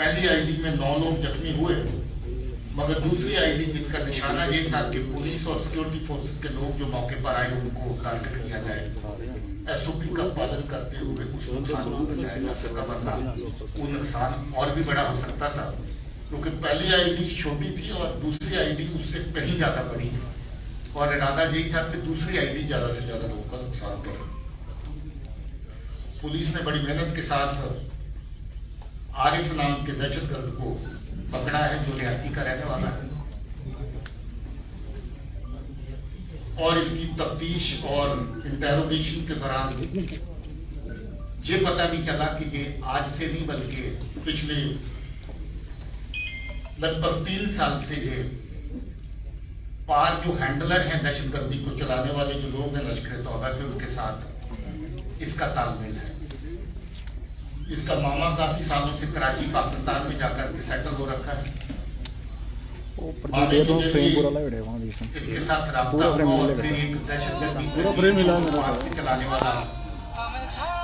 पहली आईडी में 9 लोग जख्मी हुए, मगर दूसरी आईडी जिसका निशाना ये था कि पुलिस और सिक्योरिटी फोर्सेस के लोग जो मौके पर आए उनको टारगेट किया जाए, एसओपी का पालन करते हुए उस नुकसान को बचाया जा सका, वरना वो नुकसान और भी बड़ा हो सकता था, क्योंकि पहली आईडी छोटी थी और दूसरी आईडी उससे कहीं ज्यादा बड़ी थी और इरादा यही था कि दूसरी आईडी ज्यादा से ज्यादा लोगों का नुकसान करे। पुलिस ने बड़ी मेहनत के साथ आरिफ नाम के दहशतगर्द को पकड़ा है, जो रियासी का रहने वाला है, और इसकी तफ्तीश और इंटेरोगेशन के दौरान ये पता भी चला कि ये आज से नहीं बल्कि पिछले लगभग 3 साल से ये पार जो हैंडलर हैं दहशतगर्दी को चलाने वाले जो लोग हैं लश्कर तौबा के, उनके साथ इसका तालमेल है। इसका मामा काफी सालों से कराची पाकिस्तान में जाकर के सेटल हो रखा है। इसके साथ राब्ता हुआ और फिर एक दहशतगर्दी से चलाने वाला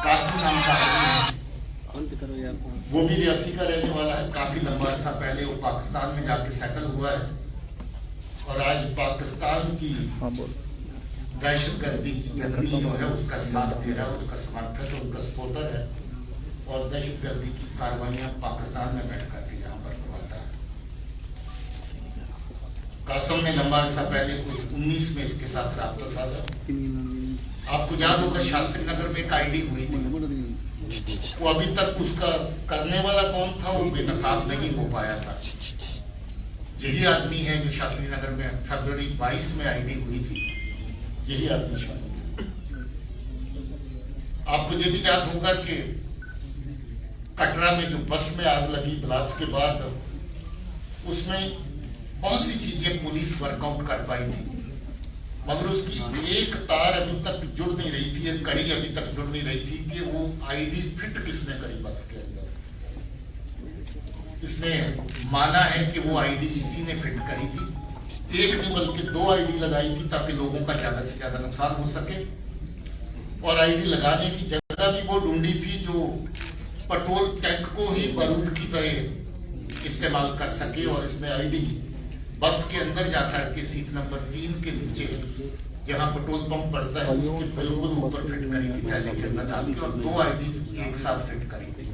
कासिम नाम का है, वो भी रियासी का रहने वाला है। काफी लंबा अर्सा पहले वो पाकिस्तान में जाके सेटल हुआ है और आज पाकिस्तान की दहशतगर्दी की जर्नी जो है उसका साथ दे रहा है, उसका समर्थक है, उनका सपोर्टर है, और दहशतगर्दी की कार्रवाइयां पाकिस्तान में बैठ करके यहाँ पर करवाता है। कासम ने लंबा अर्सा पहले 19 में इसके साथ राब्ता साधा। आपको याद होगा शास्त्री नगर में एक आईडी हुई थी, वो अभी तक उसका करने वाला कौन था वो बेनकाब नहीं हो पाया था। यही आदमी है जो शास्त्री नगर में फरवरी 22 में आईडी हुई थी, यही आदमी शामिल। आपको ये भी याद होगा कि कटरा में जो बस में आग लगी ब्लास्ट के बाद, उसमें बहुत सी चीजें पुलिस वर्कआउट कर पाई थी, मगर उसकी एक तार अभी तक जुड़ नहीं रही थी, एक कड़ी अभी तक जुड़ नहीं रही थी कि वो आईडी फिट किसने करी बस के अंदर। इसने माना है कि वो आईडी इसी ने फिट करी थी, एक नहीं बल्कि 2 आईडी लगाई थी ताकि लोगों का ज्यादा से ज्यादा नुकसान हो सके, और आईडी लगाने की जगह भी वो ढूंढी थी जो पेट्रोल टैंक को ही बारूद की तरह इस्तेमाल कर सके, और इसमें आईडी बस के अंदर जाकर के सीट नंबर 3 के नीचे जहां पेट्रोल पंप पड़ता है उसके बिल्कुल ऊपर फिट करी थी थैले के अंदर डाल के, और 2 आईडी एक साथ फिट करी थी।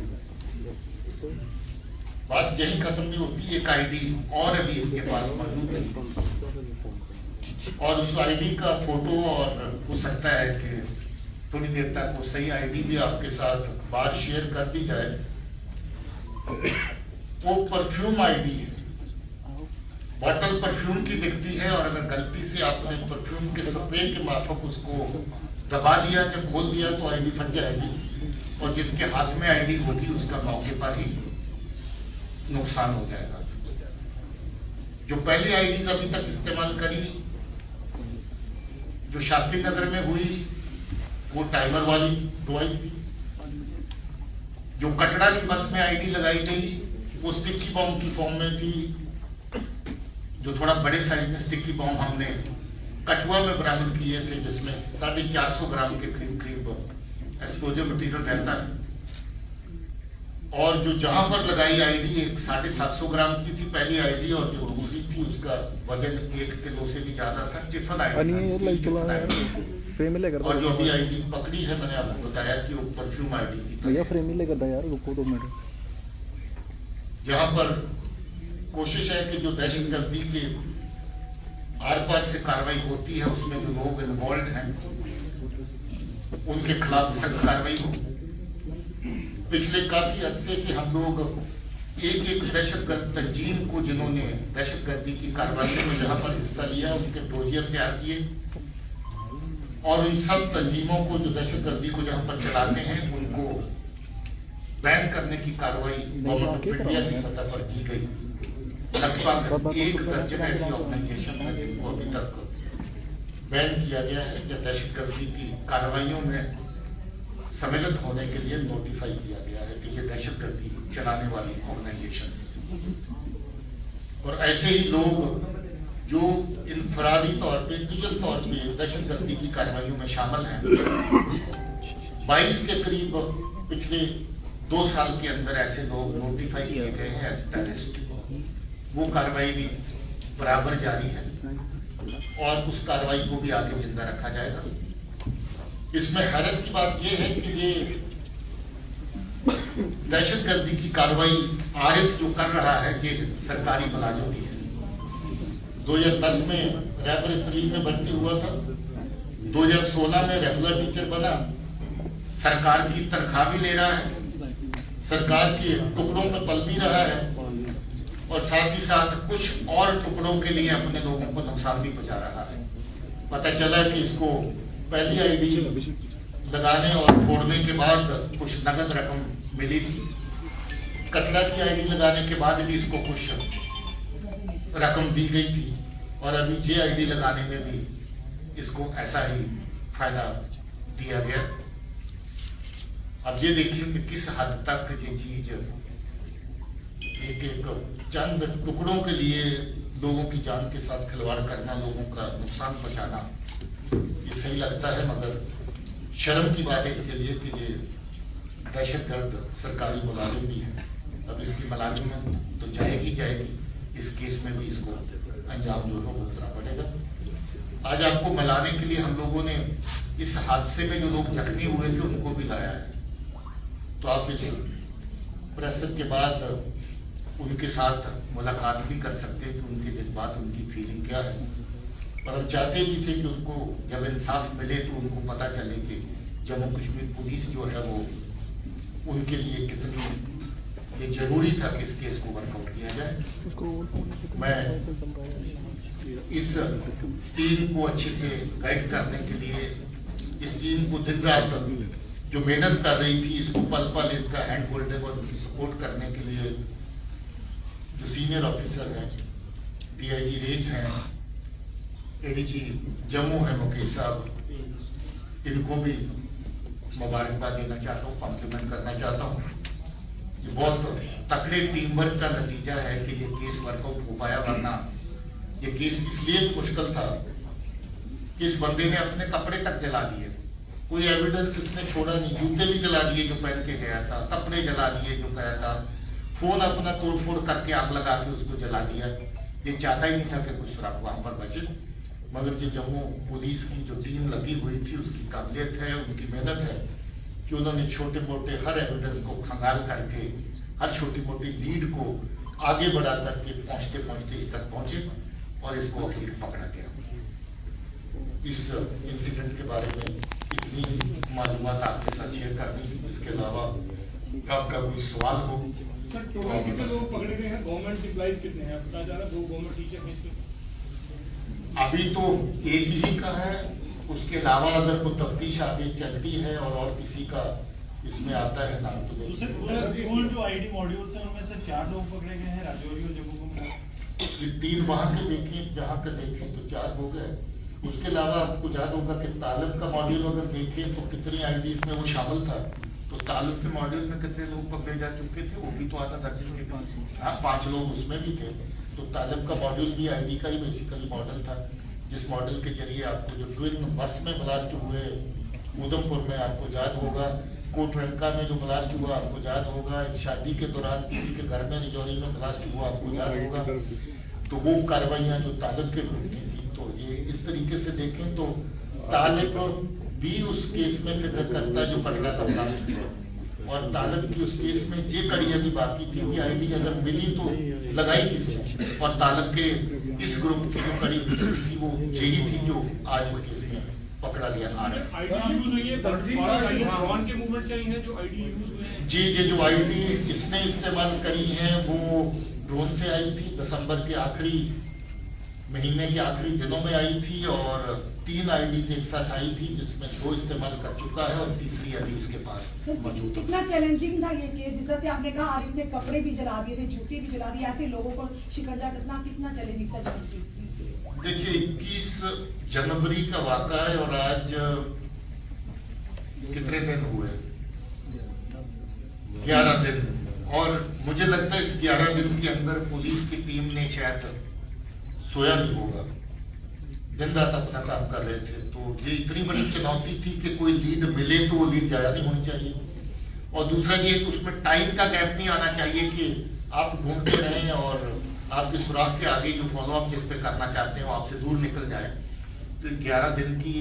बात यही खत्म नहीं होती, एक आईडी और अभी इसके पास मौजूद है और उस आईडी का फोटो, और हो सकता है कि थोड़ी देर तक वो सही आईडी भी आपके साथ बात शेयर कर दी जाए। वो परफ्यूम आईडी है, बॉटल परफ्यूम की दिखती है, और अगर गलती से आपने परफ्यूम के स्प्रे के माफक उसको दबा दिया, जब खोल दिया तो आईडी फट जाएगी, और जिसके हाथ में आईडी होगी उसका मौके पर ही नुकसान हो जाएगा। जो पहली आईडीज अभी तक इस्तेमाल करी जो शास्त्री नगर में हुई वो टाइमर वाली डिवाइस थी। जो कटरा की बस में आईडी लगाई गई वो स्टिकी बॉम्ब की फॉर्म में थी, जो थोड़ा बड़े साइज में स्टिकी बॉम्ब हमने कठुआ में बरामद किए थे, जिसमें 450 ग्राम के करीब एक्सप्लोजिव मटेरियल रहता है। और जो जहां पर लगाई आईडी एक 750 ग्राम की थी पहली आईडी, और जो दूसरी थी उसका वजन 1 किलो से भी ज्यादा था। टिफन आईडी, और जो अभी आईडी पकड़ी है मैंने आपको बताया कि वो परफ्यूम आईडी थी। यार रुको 2 मिनट। यहाँ पर कोशिश है कि जो दहशतगर्दी के आर पार से कार्रवाई होती है उसमें जो लोग इन्वॉल्व हैं उनके खिलाफ सख्त कार्रवाई हो। पिछले काफी अरसे से हम लोग एक दहशतगर्द तंजीम को जिन्होंने दहशतगर्दी की कार्रवाई में यहाँ पर हिस्सा लिया उनके डोजियर तैयार किए, और इन सब तंजीमों को जो दहशतगर्दी को जहाँ पर चलाते हैं उनको बैन करने की कार्रवाई गवर्नमेंट ऑफ इंडिया की सतह पर की गई। लगभग 1 दर्जन ऐसी ऑर्गेनाइजेशन है जिनको अभी तक बैन किया गया है, या दहशतगर्दी की कार्रवाइयों में सम्मिलित होने के लिए नोटिफाई किया गया है कि ये दहशतगर्दी चलाने वाली ऑर्गेनाइजेशन है। और ऐसे ही लोग जो इनफरादी तौर पे इंडिविजुअल तौर पे दहशतगर्दी की कार्रवाइयों में शामिल हैं, 22 के करीब पिछले 2 साल के अंदर ऐसे लोग नोटिफाई किए गए हैं एज टेररिस्ट, वो कार्रवाई भी बराबर जारी है और उस कार्रवाई को भी आगे जिंदा रखा जाएगा। इसमें हैरत की बात यह है कि ये दहशतगर्दी की कार्रवाई आरिफ जो कर रहा है ये सरकारी मुलाजिम भी है। 2010 में रैबर 3 में भर्ती हुआ था, 2016 में रेगुलर टीचर बना, सरकार की तनख्वाह भी ले रहा है, सरकार के टुकड़ों में पल भी रहा है और साथ ही साथ कुछ और टुकड़ों के लिए अपने लोगों को नुकसान भी पहुंचा रहा है। पता चला कि इसको पहली आईडी लगाने और फोड़ने के बाद कुछ नगद रकम मिली थी, कटरा की आईडी लगाने के बाद भी इसको कुछ रकम दी गई थी और अभी जे आईडी लगाने में भी इसको ऐसा ही फायदा दिया गया। अब ये देखिए कि किस हद तक ये चीज एक चंद टुकड़ों के लिए लोगों की जान के साथ खिलवाड़ करना, लोगों का नुकसान पहुंचाना, ये सही लगता है। मगर शर्म की बात है इसके लिए कि ये दहशतगर्द सरकारी मुलाजिम भी है। अब इसकी मुलाजिमत तो जाएगी, इस केस में भी इसको अंजाम जो है भुगतना पड़ेगा। आज आपको मिलाने के लिए हम लोगों ने इस हादसे में जो लोग जख्मी हुए थे उनको भी लाया है, तो आप इस प्रेस के बाद उनके साथ मुलाकात भी कर सकते हैं कि उनके जज्बात, उनकी फीलिंग क्या है। और हम चाहते भी थे कि उनको जब इंसाफ मिले तो उनको पता चले कि जम्मू कश्मीर पुलिस जो है वो उनके लिए कितनी ये जरूरी था कि इस केस को वर्कआउट किया जाए। मैं इस टीम को अच्छे से गाइड करने के लिए, इस टीम को दिन रात जो मेहनत कर रही थी, इसको पल पल इनका हैंड होल्डिंग और उनकी सपोर्ट करने के लिए जो सीनियर ऑफिसर हैं, डीआईजी रेंज हैं, एडीजी जम्मू है मुकेश साहब, इनको भी मुबारकबाद देना चाहता हूँ, कॉम्प्लीमेंट करना चाहता हूँ। ये बहुत तकड़े टीम वर्क का नतीजा है कि ये केस वर्कआउट हो पाया, वरना ये केस इसलिए मुश्किल था कि इस बंदे ने अपने कपड़े तक जला दिए, कोई एविडेंस इसने छोड़ा नहीं। जूते भी जला दिए जो पहन के गया था, कपड़े जला दिए जो गया था, फोन अपना तोड़फोड़ करके आग लगा के उसको जला दिया। ये चाहता ही नहीं था कि कुछ सुराग वहां पर बचे। मगर जो जम्मू पुलिस की जो टीम लगी हुई थी उसकी काबिलियत है, उनकी मेहनत है कि उन्होंने छोटे मोटे हर एविडेंस को खंगाल करके, हर छोटी मोटी लीड को आगे बढ़ा करके पहुंचते पहुंचते इस तक पहुंचे और इसको आखिर पकड़ा गया। इस इंसिडेंट के बारे में इतनी मालूमात आपके साथ शेयर करनी थी। इसके अलावा आपका कोई सवाल हो तो कितने लोग पकड़े गए हैं? गवर्नमेंट एम्प्लॉइज कितने हैं? बताया जा रहा है 2 गवर्नमेंट टीचर हैं इसमें। अभी तो एक ही का है, उसके अलावा अगर कोई तफ्तीश आगे चलती है और किसी का इसमें आता है नाम तो स्कूल जो आईडी मॉड्यूल्स हैं उनमें से 4 लोग पकड़े गए हैं राजौरी और जम्मू कश्मीर। ये 3 वहां के देखें, जहां के देखें तो 4 हो गए। उसके अलावा आपको याद होगा कि तालिब का मॉड्यूल अगर देखें तो कितनी आईडी में वो शामिल था, तो तालिब के मॉड्यूल में कितने लोग पकड़े जा चुके थे, वो भी तो आधा दर्जन के पास, हाँ 5 लोग उसमें भी थे। तो तालिब का मॉड्यूल भी आईडी का ही बेसिकली मॉडल था, जिस मॉडल के जरिए आपको जो ट्विन बस में ब्लास्ट हुए उधमपुर में, आपको याद होगा कोटरंका में जो ब्लास्ट हुआ आपको याद होगा, एक शादी के दौरान किसी के घर में रिजौरी में ब्लास्ट हुआ आपको याद होगा। तो वो कार्रवाइयाँ जो तालिब के ग्रुप की थी, तो ये इस तरीके से देखें तो तालिब भी उस केस में फिक्र करता है जो कटरा का ब्लास्ट हुआ, और तालिब की उस केस में ये कड़ी अभी बाकी थी कि आईडी अगर मिली तो लगाई किसने, और तालिब के इस ग्रुप की जो कड़ी थी वो यही थी जो आज इस केस में पकड़ा गया। जी, ये जो आईडी इसने इस्तेमाल करी है वो ड्रोन से आई थी, दिसंबर के आखिरी महीने के आखिरी दिनों में आई थी, और 3 आईडीज एक साथ आई थी जिसमें 2 इस्तेमाल कर चुका है और तीसरी अभी इसके पास मौजूद है। कितना चैलेंजिंग था ये केस, जिस तरह से आपने कहा आरिफ ने कपड़े भी जला दिए थे, जूते भी जला दिए, ऐसे लोगों को शिकंजा कसना कितना चैलेंजिंग था? देखिए 21 जनवरी का वाक़ा है और आज कितने दिन हुए? 11 दिन, और मुझे लगता है इस 11 दिन के अंदर पुलिस की टीम ने शायद सोया नहीं होगा, दिन रात अपना काम कर रहे थे। तो ये इतनी बड़ी चुनौती थी कि कोई लीड मिले तो वो लीड जाया नहीं होनी चाहिए, और दूसरा ये कि उसमें टाइम का गैप नहीं आना चाहिए कि आप ढूंढते रहें और आपके सुराग के आगे जो फॉलोअप जिस पे करना चाहते हैं वो आपसे दूर निकल जाए। तो 11 दिन की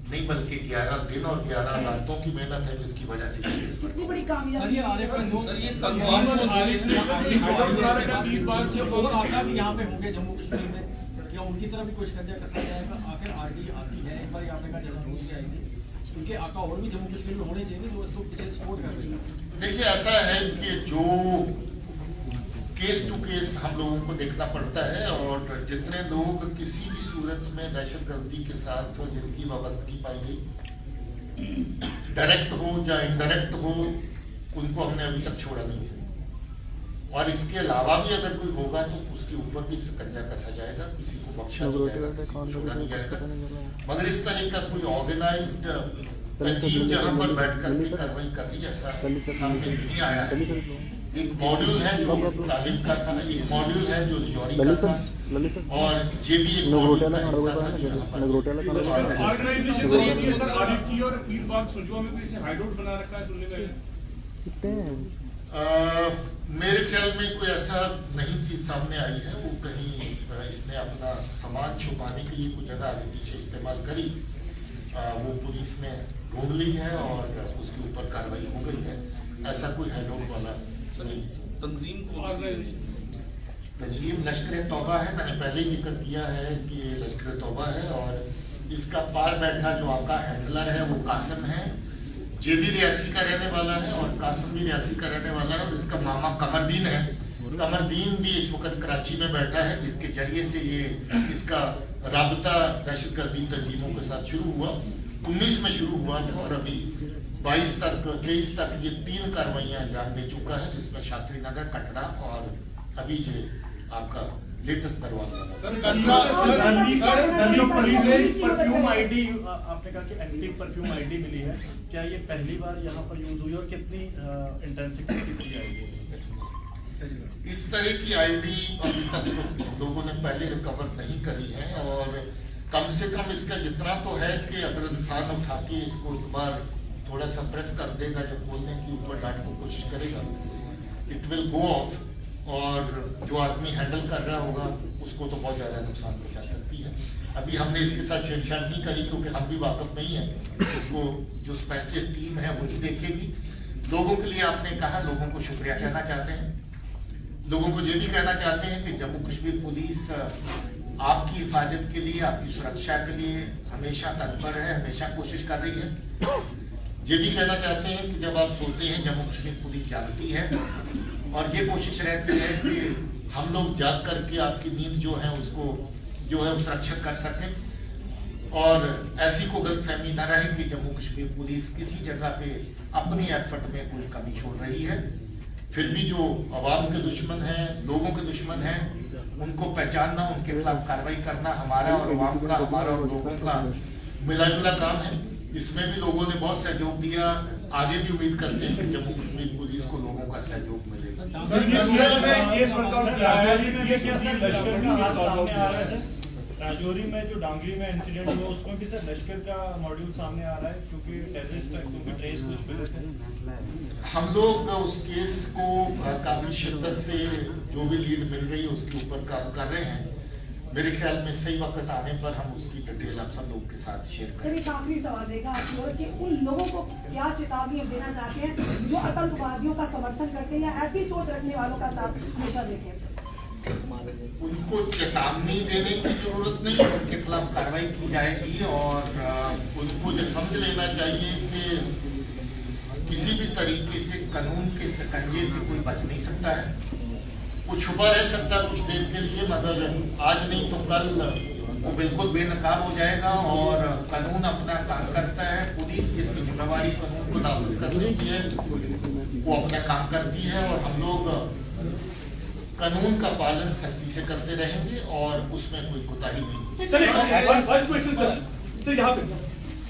नहीं बल्कि 11 दिन और 11 रातों की मेहनत है जिसकी वजह से ये केस कितनी बड़ी सर कामयाबी ये आरिफ का जो सर, ये तंजीम और आरिफ ने और आता भी यहाँ पे होंगे जम्मू कश्मीर में, क्या उनकी तरफ भी कुछ कब्जा कसा जाएगा? आखिर आरडी आती है, एक बार यहाँ पे का जल्द हो जाएगी, क्योंकि आका और भी जम्मू कश्मीर में होने चाहिए जो इसको पीछे सपोर्ट कर रहे हैं। देखिए ऐसा है कि जो केस टू केस हम लोगों को देखना पड़ता है और जितने लोग किसी भी सूरत में दहशतगर्दी के साथ जिनकी वाबस्तगी पाई गई, डायरेक्ट हो या इनडायरेक्ट हो, उनको हमने अभी तक छोड़ा नहीं है। और इसके अलावा भी अगर कोई होगा तो उसके ऊपर भी शिकंजा कसा जाएगा, किसी को बख्शा नहीं जाएगा, किसी को छोड़ा नहीं जाएगा। मगर इस तरह का कोई ऑर्गेनाइज्ड तंजीम जहाँ पर बैठ कर के कार्रवाई कर रही है ऐसा सामने नहीं आया है। एक मॉड्यूल है जो तालिब का था, एक मॉड्यूल है जो जौहरी का था और ये भी एक मॉड्यूल का हिस्सा था जो यहाँ पर ऑर्गेनाइजेशन से ये सर आरिफ की और पीर बाग सुजवा में कोई इसे हाइडआउट बना रखा है सुनने में। मेरे ख्याल में कोई ऐसा नई चीज सामने आई है। वो कहीं इसने अपना सामान छुपाने के लिए कुछ जगह आगे पीछे इस्तेमाल करी, वो पुलिस ने ढूंढ ली है और उसके ऊपर कार्रवाई हो गई है। ऐसा कोई हाइडआउट वाला नहीं। तंजीम लश्कर तौबा है, मैंने पहले ही जिक्र किया है कि लश्कर तौबा है और इसका पार बैठा जो आपका हैंडलर है वो कासिम है, ये भी रियासी का रहने वाला है और कासिम भी रियासी का रहने वाला है। और इसका मामा कमरदीन है, कमरदीन भी इस वक्त कराची में बैठा है, जिसके जरिए से ये इसका राबता दहशतगर्दी तंजीमों के साथ शुरू हुआ। 19 में शुरू हुआ था और अभी 23 तक ये 3 कार्रवाइयां अंजाम दे चुका है, जिसमें शास्त्री नगर, कटरा और अभी ये आपका लेटेस्ट करवाने वाला परफ्यूम आईडी आपने कहा कि एंटी परफ्यूम आईडी मिली है, क्या ये पहली बार यहाँ पर यूज हुई और कितनी इंटेंसिटी की आईडी? इस तरह की आईडी अभी तक लोगों ने पहले रिकवर नहीं करी है और कम से कम इसका जितना तो है कि अगर इंसान उठा के इसको एक बार थोड़ा सा प्रेस कर देगा, जब खोलने की ऊपर डांटने की कोशिश करेगा, इट विल गो ऑफ और जो आदमी हैंडल कर रहा होगा उसको तो बहुत ज़्यादा नुकसान पहुंचा सकती है। अभी हमने इसके साथ छेड़छाड़ नहीं करी क्योंकि हम भी वाकफ नहीं है, इसको जो स्पेशलिस्ट टीम है वही देखेगी। लोगों के लिए आपने कहा, लोगों को शुक्रिया कहना चाहते हैं, लोगों को ये भी कहना चाहते हैं कि जम्मू कश्मीर पुलिस आपकी हिफाजत के लिए, आपकी सुरक्षा के लिए हमेशा तत्पर है, हमेशा कोशिश कर रही है। ये भी कहना चाहते हैं कि जब आप सोते हैं जम्मू कश्मीर पुलिस जागती है और ये कोशिश रहती है कि हम लोग जाग करके आपकी नींद जो है उसको जो है सुरक्षित कर सकें और ऐसी को गलतफहमी न रहे कि जम्मू कश्मीर पुलिस किसी जगह पे अपनी एफर्ट में कोई कमी छोड़ रही है। फिर भी जो अवाम के दुश्मन हैं, लोगों के दुश्मन हैं, उनको पहचानना, उनके खिलाफ कार्रवाई करना हमारा और अवाम का, हमारा और लोगों का मिला जुला काम है। इसमें भी लोगों ने बहुत सहयोग दिया, आगे भी उम्मीद करते हैं कि जम्मू कश्मीर पुलिस को लोगों का सहयोग मिलेगा। राजौरी में जो डांगरी में इंसिडेंट हुआ उसमें भी सर लश्कर का मॉड्यूल सामने आ रहा है क्योंकि टेररिस्ट क्योंकि ट्रेस कुछ मिले थे। हम लोग उस केस को काफी शिद्दत से जो भी लीड मिल रही है उसके ऊपर काम कर रहे हैं। मेरे ख्याल में सही वक्त आने पर हम उसकी डिटेल आप सब लोग के साथ शेयर सर करेंगे। एक आखिरी सवाल रहेगा आपकी ओर कि उन लोगों को क्या चेतावनी हम देना चाहते हैं जो आतंकवादियों का समर्थन करते हैं या ऐसी सोच रखने वालों का साथ हमेशा देखें? उनको चेतावनी देने की जरूरत नहीं, उनके खिलाफ कार्रवाई की जाएगी और उनको ये समझ लेना चाहिए कि किसी भी तरीके से कानून के शिकंजे से कोई बच नहीं सकता है। वो छुपा रह सकता है कुछ देर के लिए, मगर आज नहीं तो कल वो बिल्कुल बेनकाब हो जाएगा और कानून अपना काम करता है। पुलिस जिसकी जिम्मेवारी कानून को नाफिज करने की है वो अपना काम करती है और हम लोग कानून का पालन सख्ती से करते रहेंगे और उसमें कोई कोताही नहीं। सर यहाँ पे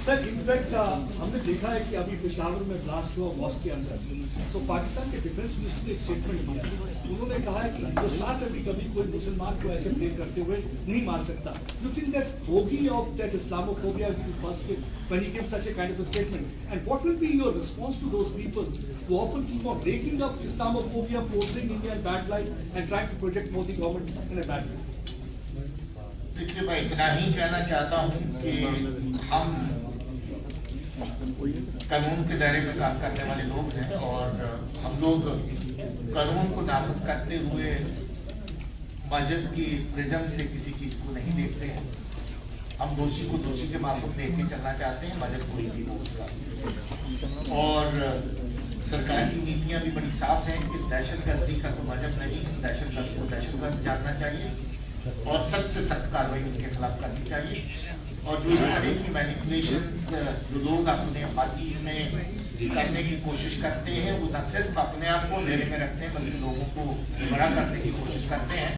सर इनफैक्ट हमने देखा है कि अभी पेशावर में ब्लास्ट हुआ मॉस्क के अंदर, तो पाकिस्तान के डिफेंस मिनिस्टर ने एक स्टेटमेंट दिया। उन्होंने कहा है कि हिंदुस्तान में भी कभी कोई मुसलमान को ऐसे प्ले करते हुए नहीं मार सकता। यू थिंक दैट होगी of that Islamophobia will bust when he gives such a kind of a statement? And what will be your response to those people who often keep on breaking up Islamophobia, portraying India in bad light and trying to project Modi government in a bad way? देखिए, मैं इतना ही कहना चाहता हूँ कि हम कानून के दायरे में काम करने वाले लोग हैं और हम लोग कानून को नाफिज करते हुए मस्जिद की प्रिज्म से किसी चीज को नहीं देखते हैं। हम दोषी को दोषी के माफिक देख के चलना चाहते हैं, मस्जिद कोई भी हो उसका। और सरकार की नीतियां भी बड़ी साफ हैं कि दहशतगर्दी का तो मजहब नहीं, दहशतगर्द को दहशतगर्द जानना चाहिए और सख्त से सख्त कार्रवाई उनके खिलाफ करनी चाहिए। और जो इस तरह की मैनिपुलेशंस जो लोग अपने बातचीत में करने की कोशिश करते हैं, वो न सिर्फ अपने आप को घेरे में रखते हैं बल्कि लोगों को गुमराह करने की कोशिश करते हैं।